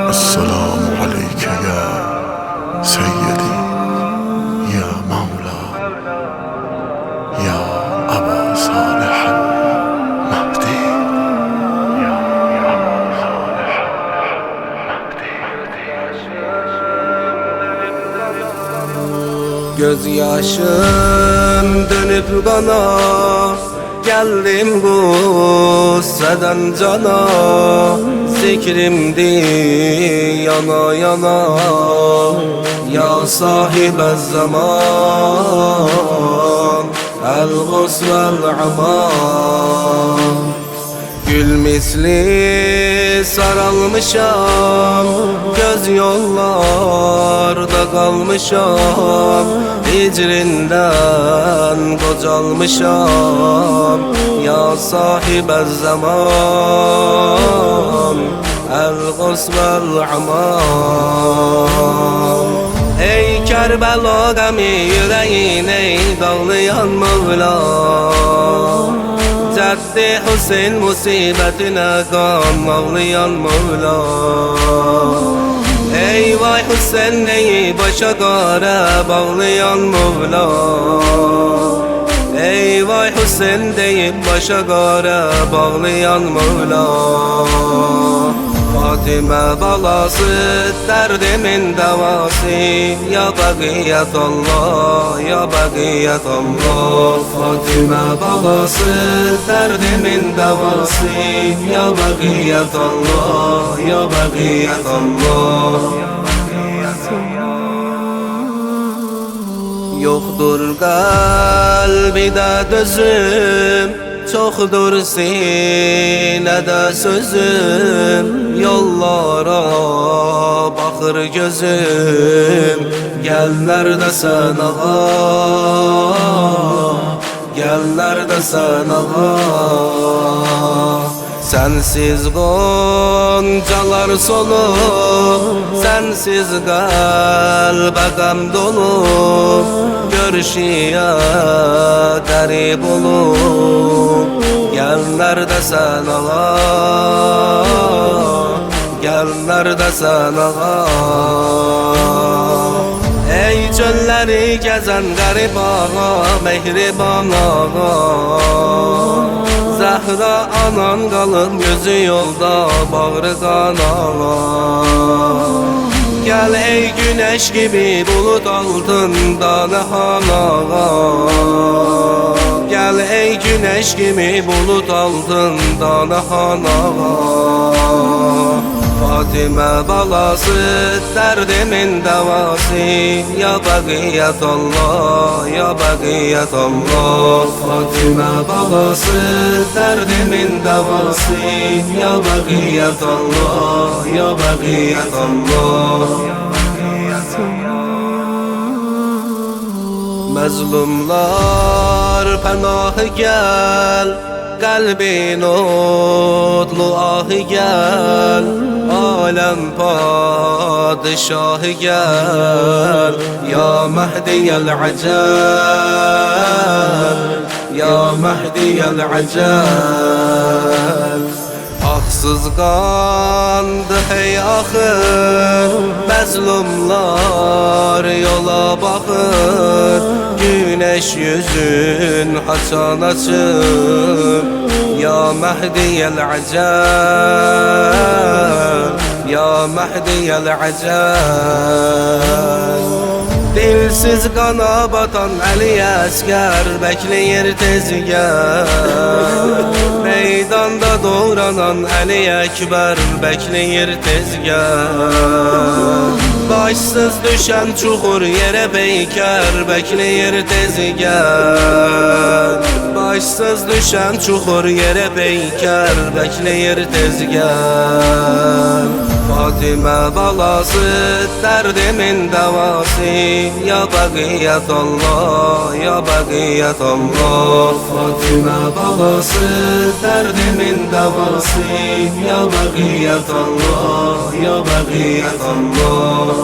السلام عليك يا سيدي يا مولا يا أبا صالح المهدي يا أبا صالح المهدي. Göz yaşım dönüp kana, geldim gusseden cana. Zikrimdi yana yana, ya sahibez zaman, el gus vel aman. Gül misli saralmışam, göz yollarda kalmışam. Hicrinden kocalmışam, ya sahibez zaman, el gus vel aman. Ey Kerbela gami yüreğine dağlayan Mevla, Ceddi Hüseyin musibetine kan ağlayan Mevla. Ey vay Hüseyin neyi başa kara bağlayan Mevla. Ey vay Hüseyin deyip başa kara bağlayan Mevla. Fatime balası derdimin davası, ya Bakiyetullah ya Bakiyetullah. Fatime balası derdimin davası, ya Bakiyetullah ya Bakiyetullah. Yoktur kalbide dözüm, çokdur sinede sözüm. Yollara bakır gözüm, gel neredesin ağa, gel neredesin ağa. Sensiz goncalar solur, sensiz kalbe gam dolu. Görüşüye garip olur, gel neredesin ağa, gel neredesin ağa. Ey çölleri gezen garip ağa, mehriban ağa. Zahra anan kalın gözü yolda, bağrı kan ağa. Gel ey güneş gibi bulut altında Nehan ağa. Gel ey güneş gibi bulut altında Nehan ağa. Fatime balası derdimin davası, ya Bakiyetullah ya Bakiyetullah. Fatime balası derdimin davası, ya Bakiyetullah ya Bakiyetullah. Mezlumlar pənahı gel, kalbin otlu ahı gel. Alem padişahı gel, ya Mehdiyel acel, ya Mehdiyel acel. Haksız kandı hey ahır, mezlumlar yola bakır. Güneş yüzün haçan açır, ya Mehdiyel acel, ya Mehdiyel acel. Dilsiz kana batan Ali Əskər bekleyir tezgah. Meydanda doğranan Ali Ekber bekleyir tezgah. Başsız düşen çukur yere beyker bekleyir tezgah. Başsız düşen çukur yere beyker bekleyir tezgah. Fatime balası derdimin davası, ya Bakiyetullah ya Bakiyetullah. Fatime balası derdimin davası, ya Bakiyetullah ya Bakiyetullah.